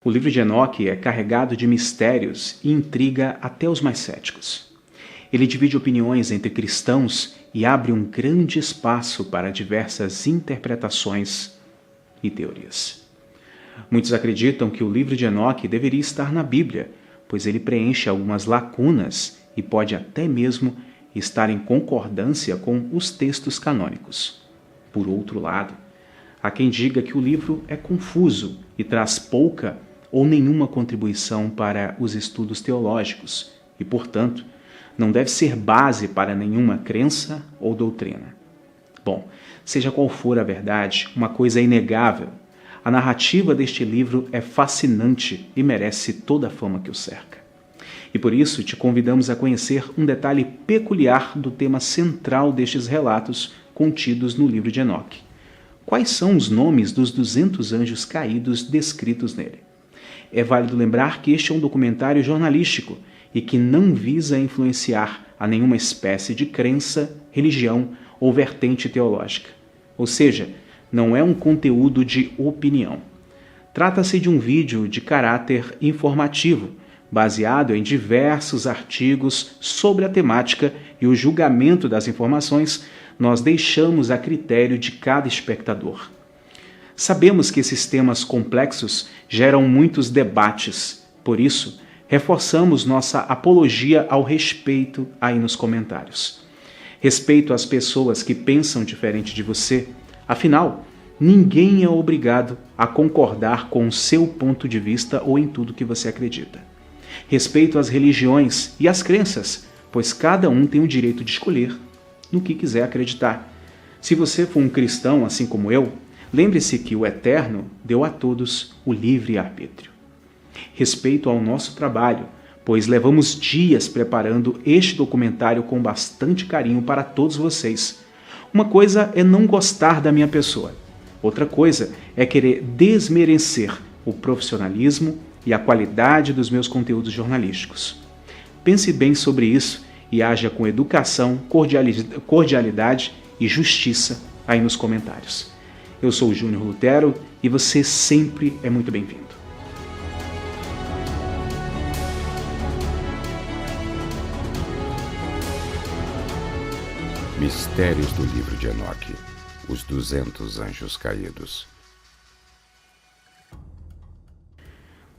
O livro de Enoque é carregado de mistérios e intriga até os mais céticos. Ele divide opiniões entre cristãos e abre um grande espaço para diversas interpretações e teorias. Muitos acreditam que o livro de Enoque deveria estar na Bíblia, pois ele preenche algumas lacunas e pode até mesmo estar em concordância com os textos canônicos. Por outro lado, há quem diga que o livro é confuso e traz pouca ou nenhuma contribuição para os estudos teológicos e, portanto, não deve ser base para nenhuma crença ou doutrina. Bom, seja qual for a verdade, uma coisa é inegável. A narrativa deste livro é fascinante e merece toda a fama que o cerca. E por isso te convidamos a conhecer um detalhe peculiar do tema central destes relatos contidos no livro de Enoque. Quais são os nomes dos 200 anjos caídos descritos nele? É válido lembrar que este é um documentário jornalístico e que não visa influenciar a nenhuma espécie de crença, religião ou vertente teológica. Ou seja, não é um conteúdo de opinião. Trata-se de um vídeo de caráter informativo, baseado em diversos artigos sobre a temática, e o julgamento das informações nós deixamos a critério de cada espectador. Sabemos que esses temas complexos geram muitos debates, por isso, reforçamos nossa apologia ao respeito aí nos comentários. Respeito às pessoas que pensam diferente de você, afinal, ninguém é obrigado a concordar com o seu ponto de vista ou em tudo que você acredita. Respeito às religiões e às crenças, pois cada um tem o direito de escolher no que quiser acreditar. Se você for um cristão, assim como eu, lembre-se que o Eterno deu a todos o livre arbítrio. Respeito ao nosso trabalho, pois levamos dias preparando este documentário com bastante carinho para todos vocês. Uma coisa é não gostar da minha pessoa. Outra coisa é querer desmerecer o profissionalismo e a qualidade dos meus conteúdos jornalísticos. Pense bem sobre isso e haja com educação, cordialidade e justiça aí nos comentários. Eu sou o Júnior Lutero e você sempre é muito bem-vindo. Mistérios do livro de Enoque, os 200 anjos caídos.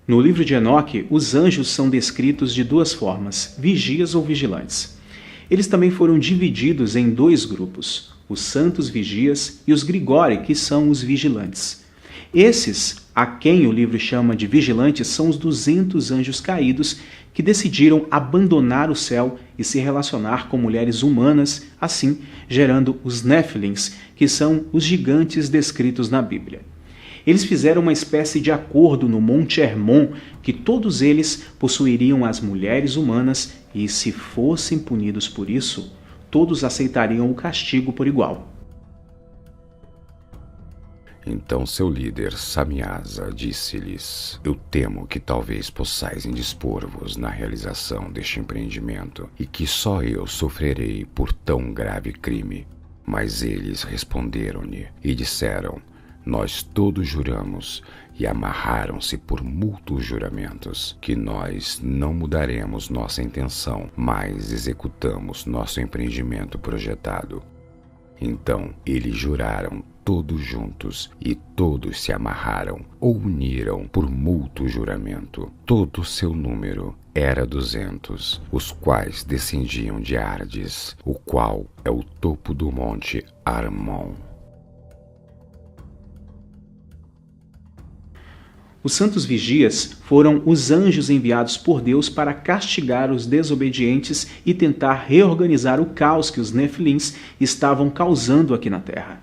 No livro de Enoque, os anjos são descritos de duas formas, vigias ou vigilantes. Eles também foram divididos em dois grupos, os santos vigias e os grigori, que são os vigilantes. Esses, a quem o livro chama de vigilantes, são os 200 anjos caídos que decidiram abandonar o céu e se relacionar com mulheres humanas, assim gerando os Néfilins, que são os gigantes descritos na Bíblia. Eles fizeram uma espécie de acordo no Monte Hermon que todos eles possuiriam as mulheres humanas e, se fossem punidos por isso, todos aceitariam o castigo por igual. Então seu líder, Samiasa, disse-lhes: Eu temo que talvez possais indispor-vos na realização deste empreendimento e que só eu sofrerei por tão grave crime. Mas eles responderam-lhe e disseram: Nós todos juramos, e amarraram-se por mútuos juramentos, que nós não mudaremos nossa intenção, mas executamos nosso empreendimento projetado. Então eles juraram todos juntos, e todos se amarraram ou uniram por mútuo juramento. Todo o seu número era 200, os quais descendiam de Ardes, o qual é o topo do monte Hermon. Os santos vigias foram os anjos enviados por Deus para castigar os desobedientes e tentar reorganizar o caos que os Nefilins estavam causando aqui na terra.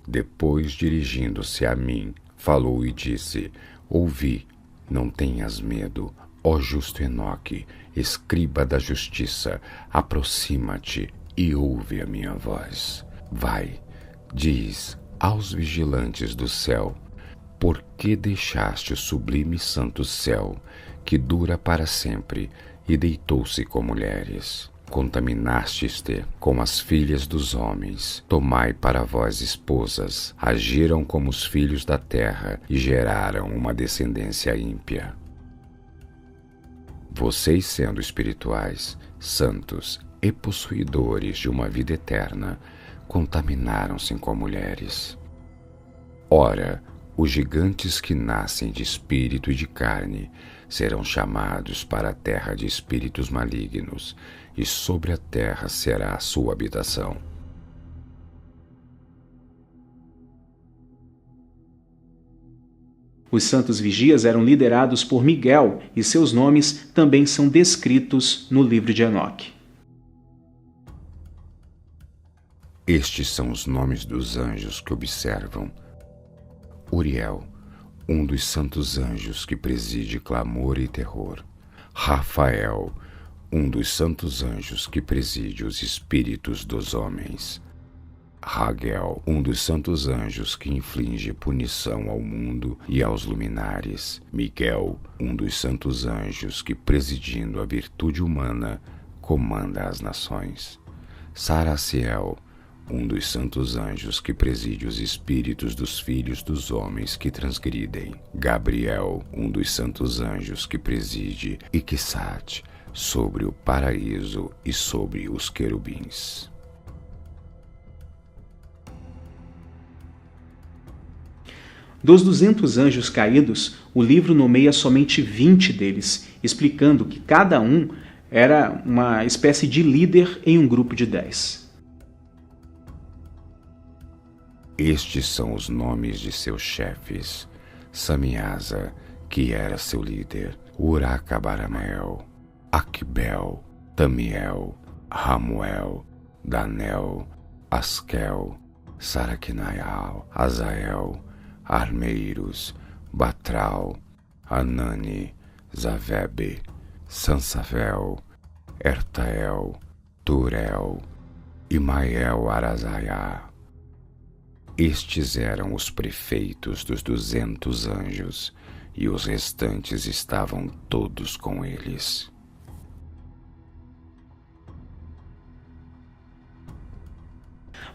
Depois, dirigindo-se a mim, falou e disse: Ouvi, não tenhas medo, ó justo Enoque, escriba da justiça, aproxima-te e ouve a minha voz. Vai, diz aos vigilantes do céu: Por que deixaste o sublime santo céu, que dura para sempre, e deitou-se com mulheres? Contaminastes-te com as filhas dos homens, tomai para vós esposas, agiram como os filhos da terra e geraram uma descendência ímpia. Vocês, sendo espirituais, santos e possuidores de uma vida eterna, contaminaram-se com mulheres. Ora, os gigantes que nascem de espírito e de carne serão chamados para a terra de espíritos malignos, e sobre a terra será a sua habitação. Os santos vigias eram liderados por Miguel e seus nomes também são descritos no livro de Enoque. Estes são os nomes dos anjos que observam. Uriel, um dos santos anjos que preside clamor e terror. Rafael, um dos santos anjos que preside os espíritos dos homens. Raguel, um dos santos anjos que inflige punição ao mundo e aos luminares. Miguel, um dos santos anjos que, presidindo a virtude humana, comanda as nações. Saraciel, um dos santos anjos que preside os espíritos dos filhos dos homens que transgridem. Gabriel, um dos santos anjos que preside Iquissate, sobre o paraíso e sobre os querubins. Dos 200 anjos caídos, o livro nomeia somente 20 deles, explicando que cada um era uma espécie de líder em um grupo de 10. Estes são os nomes de seus chefes: Samiasa, que era seu líder, Uracabaramel, Aquibel, Tamiel, Ramuel, Danel, Askel, Saraquinaial, Azael, Armeiros, Batral, Anani, Zavebe, Sansavel, Ertael, Turel e Mael Arazaiá. Estes eram os prefeitos dos 200 anjos, e os restantes estavam todos com eles.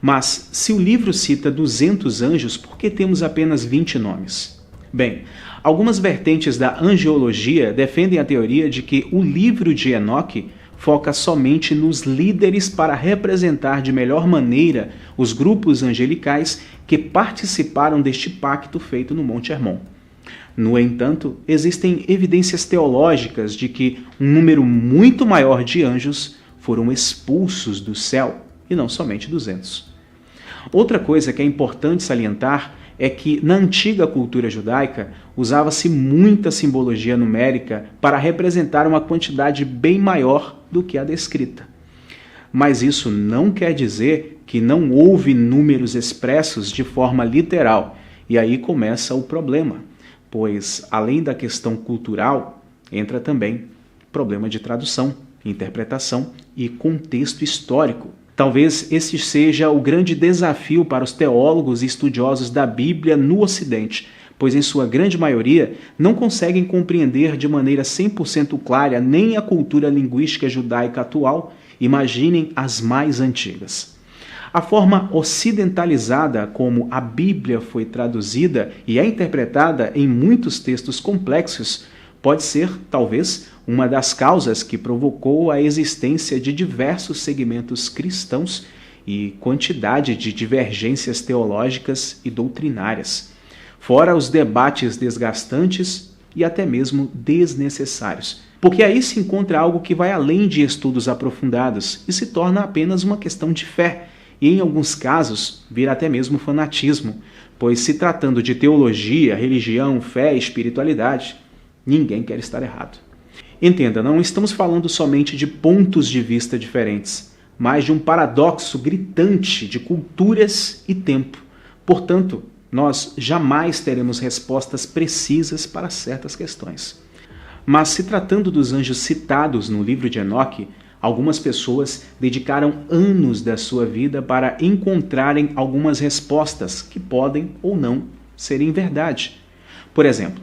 Mas, se o livro cita 200 anjos, por que temos apenas 20 nomes? Bem, algumas vertentes da angeologia defendem a teoria de que o livro de Enoque foca somente nos líderes para representar de melhor maneira os grupos angelicais que participaram deste pacto feito no Monte Hermon. No entanto, existem evidências teológicas de que um número muito maior de anjos foram expulsos do céu, e não somente 200. Outra coisa que é importante salientar é que, na antiga cultura judaica, usava-se muita simbologia numérica para representar uma quantidade bem maior do que a descrita. Mas isso não quer dizer que não houve números expressos de forma literal, e aí começa o problema, pois, além da questão cultural, entra também problema de tradução, interpretação e contexto histórico. Talvez esse seja o grande desafio para os teólogos e estudiosos da Bíblia no Ocidente, pois em sua grande maioria não conseguem compreender de maneira 100% clara nem a cultura linguística judaica atual, imaginem as mais antigas. A forma ocidentalizada como a Bíblia foi traduzida e é interpretada em muitos textos complexos pode ser, talvez, uma das causas que provocou a existência de diversos segmentos cristãos e quantidade de divergências teológicas e doutrinárias, fora os debates desgastantes e até mesmo desnecessários, porque aí se encontra algo que vai além de estudos aprofundados e se torna apenas uma questão de fé, e em alguns casos vira até mesmo fanatismo, pois se tratando de teologia, religião, fé e espiritualidade, ninguém quer estar errado. Entenda, não estamos falando somente de pontos de vista diferentes, mas de um paradoxo gritante de culturas e tempo. Portanto, nós jamais teremos respostas precisas para certas questões. Mas se tratando dos anjos citados no livro de Enoque, algumas pessoas dedicaram anos da sua vida para encontrarem algumas respostas que podem ou não serem verdade. Por exemplo,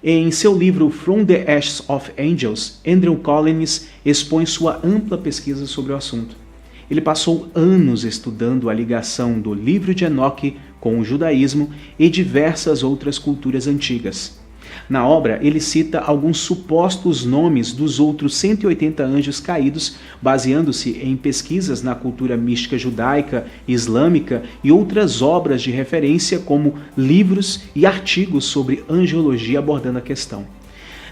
Em seu livro From the Ashes of Angels, Andrew Collins expõe sua ampla pesquisa sobre o assunto. Ele passou anos estudando a ligação do livro de Enoque com o judaísmo e diversas outras culturas antigas. Na obra, ele cita alguns supostos nomes dos outros 180 anjos caídos, baseando-se em pesquisas na cultura mística judaica, islâmica e outras obras de referência, como livros e artigos sobre angelologia abordando a questão.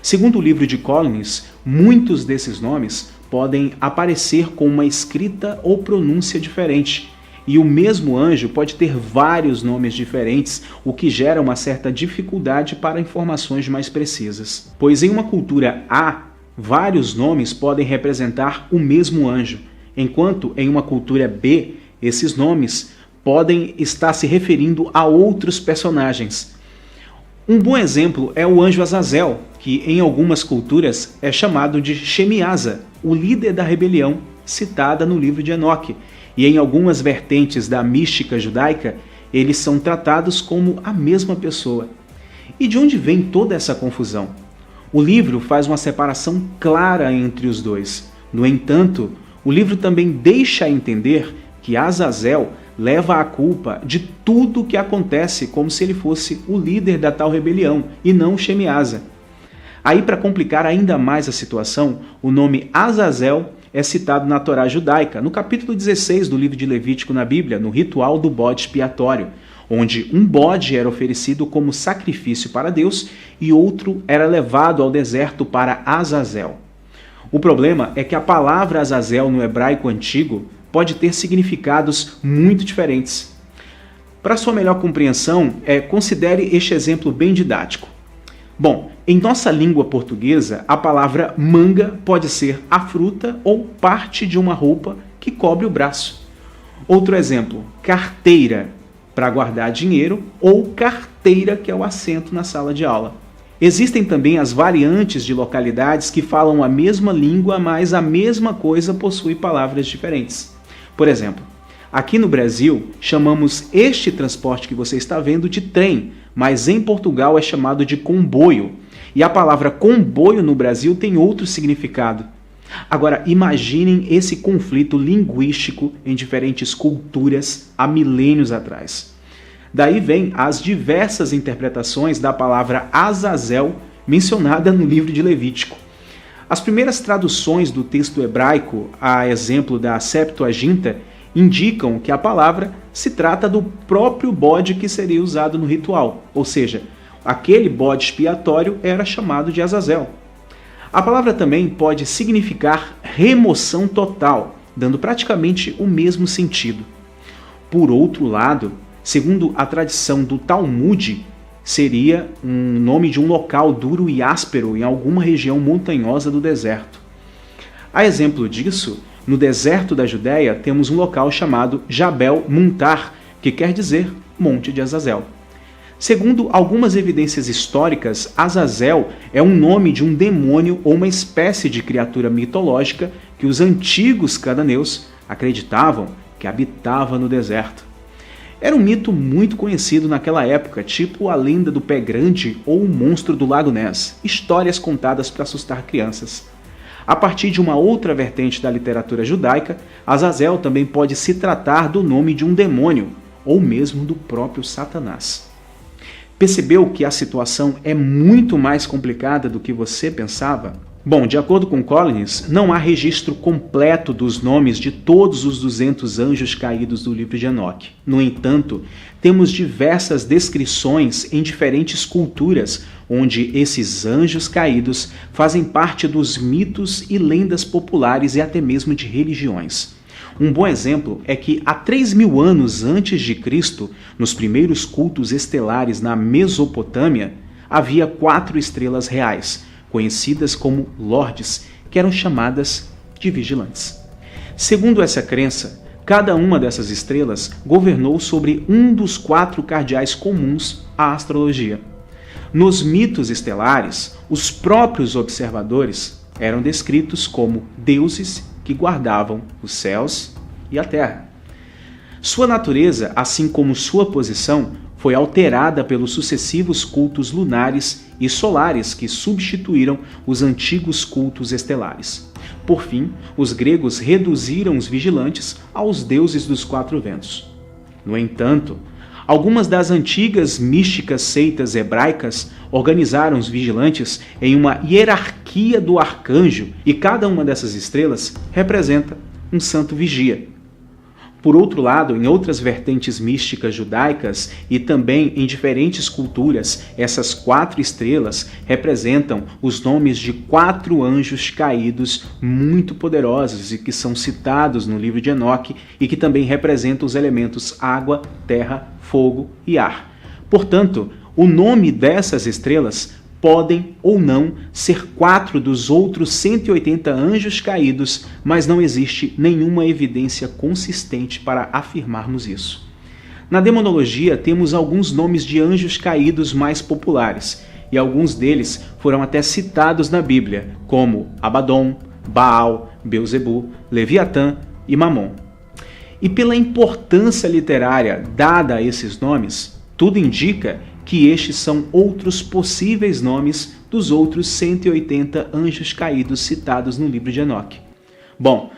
Segundo o livro de Collins, muitos desses nomes podem aparecer com uma escrita ou pronúncia diferente, e o mesmo anjo pode ter vários nomes diferentes, o que gera uma certa dificuldade para informações mais precisas. Pois em uma cultura A, vários nomes podem representar o mesmo anjo, enquanto em uma cultura B, esses nomes podem estar se referindo a outros personagens. Um bom exemplo é o anjo Azazel, que em algumas culturas é chamado de Shemiasa, o líder da rebelião citada no livro de Enoque, e em algumas vertentes da mística judaica, eles são tratados como a mesma pessoa. E de onde vem toda essa confusão? O livro faz uma separação clara entre os dois. No entanto, o livro também deixa entender que Azazel leva a culpa de tudo o que acontece como se ele fosse o líder da tal rebelião e não Shemiasa. Aí, para complicar ainda mais a situação, o nome Azazel é citado na Torá judaica, no capítulo 16 do livro de Levítico na Bíblia, no ritual do bode expiatório, onde um bode era oferecido como sacrifício para Deus e outro era levado ao deserto para Azazel. O problema é que a palavra Azazel no hebraico antigo pode ter significados muito diferentes. Para sua melhor compreensão, considere este exemplo bem didático. Bom, em nossa língua portuguesa, a palavra manga pode ser a fruta ou parte de uma roupa que cobre o braço. Outro exemplo, carteira, para guardar dinheiro, ou carteira, que é o assento na sala de aula. Existem também as variantes de localidades que falam a mesma língua, mas a mesma coisa possui palavras diferentes. Por exemplo, aqui no Brasil, chamamos este transporte que você está vendo de trem, mas em Portugal é chamado de comboio. E a palavra comboio no Brasil tem outro significado. Agora, imaginem esse conflito linguístico em diferentes culturas há milênios atrás. Daí vem as diversas interpretações da palavra Azazel mencionada no livro de Levítico. As primeiras traduções do texto hebraico, a exemplo da Septuaginta, indicam que a palavra se trata do próprio bode que seria usado no ritual, ou seja, aquele bode expiatório era chamado de Azazel. A palavra também pode significar remoção total, dando praticamente o mesmo sentido. Por outro lado, segundo a tradição do Talmud, seria um nome de um local duro e áspero em alguma região montanhosa do deserto. A exemplo disso, no deserto da Judéia temos um local chamado Jabel Muntar, que quer dizer Monte de Azazel. Segundo algumas evidências históricas, Azazel é um nome de um demônio ou uma espécie de criatura mitológica que os antigos cananeus acreditavam que habitava no deserto. Era um mito muito conhecido naquela época, tipo a lenda do pé grande ou o monstro do Lago Ness, histórias contadas para assustar crianças. A partir de uma outra vertente da literatura judaica, Azazel também pode se tratar do nome de um demônio, ou mesmo do próprio Satanás. Percebeu que a situação é muito mais complicada do que você pensava? Bom, de acordo com Collins, não há registro completo dos nomes de todos os 200 anjos caídos do livro de Enoque. No entanto, temos diversas descrições em diferentes culturas, onde esses anjos caídos fazem parte dos mitos e lendas populares e até mesmo de religiões. Um bom exemplo é que há 3.000 anos antes de Cristo, nos primeiros cultos estelares na Mesopotâmia, havia 4 estrelas reais, conhecidas como lordes, que eram chamadas de vigilantes. Segundo essa crença, cada uma dessas estrelas governou sobre um dos 4 cardeais comuns à astrologia. Nos mitos estelares, os próprios observadores eram descritos como deuses que guardavam os céus e a terra. Sua natureza, assim como sua posição, foi alterada pelos sucessivos cultos lunares e solares que substituíram os antigos cultos estelares. Por fim, os gregos reduziram os vigilantes aos deuses dos quatro ventos. No entanto, algumas das antigas místicas seitas hebraicas organizaram os vigilantes em uma hierarquia do arcanjo e cada uma dessas estrelas representa um santo vigia. Por outro lado, em outras vertentes místicas judaicas e também em diferentes culturas, essas 4 estrelas representam os nomes de 4 anjos caídos muito poderosos e que são citados no livro de Enoque e que também representam os elementos água, terra, fogo e ar. Portanto, o nome dessas estrelas podem ou não ser 4 dos outros 180 anjos caídos, mas não existe nenhuma evidência consistente para afirmarmos isso. Na demonologia, temos alguns nomes de anjos caídos mais populares, e alguns deles foram até citados na Bíblia, como Abaddon, Baal, Beuzebu, Leviatã e Mamon. E pela importância literária dada a esses nomes, tudo indica que estes são outros possíveis nomes dos outros 180 anjos caídos citados no livro de Enoque. Bom,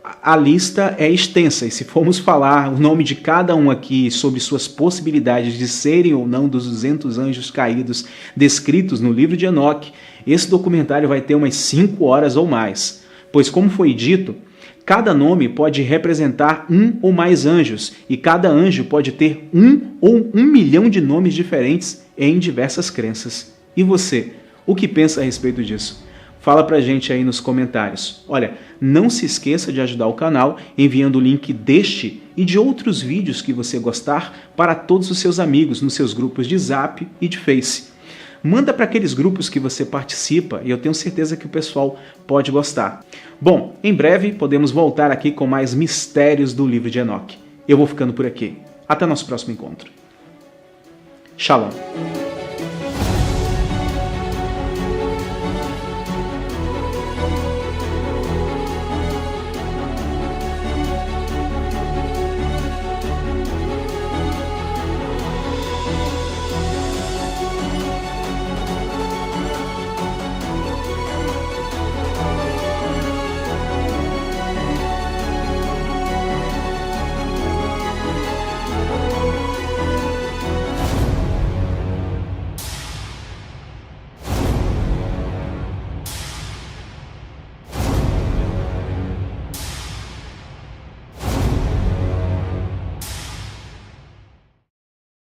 a lista é extensa e se formos falar o nome de cada um aqui sobre suas possibilidades de serem ou não dos 200 anjos caídos descritos no livro de Enoque, esse documentário vai ter umas 5 horas ou mais, pois como foi dito, cada nome pode representar um ou mais anjos, e cada anjo pode ter 1 ou 1 milhão de nomes diferentes em diversas crenças. E você, o que pensa a respeito disso? Fala pra gente aí nos comentários. Olha, não se esqueça de ajudar o canal enviando o link deste e de outros vídeos que você gostar para todos os seus amigos nos seus grupos de Zap e de Face. Manda para aqueles grupos que você participa e eu tenho certeza que o pessoal pode gostar. Bom, em breve podemos voltar aqui com mais mistérios do livro de Enoque. Eu vou ficando por aqui. Até nosso próximo encontro. Shalom.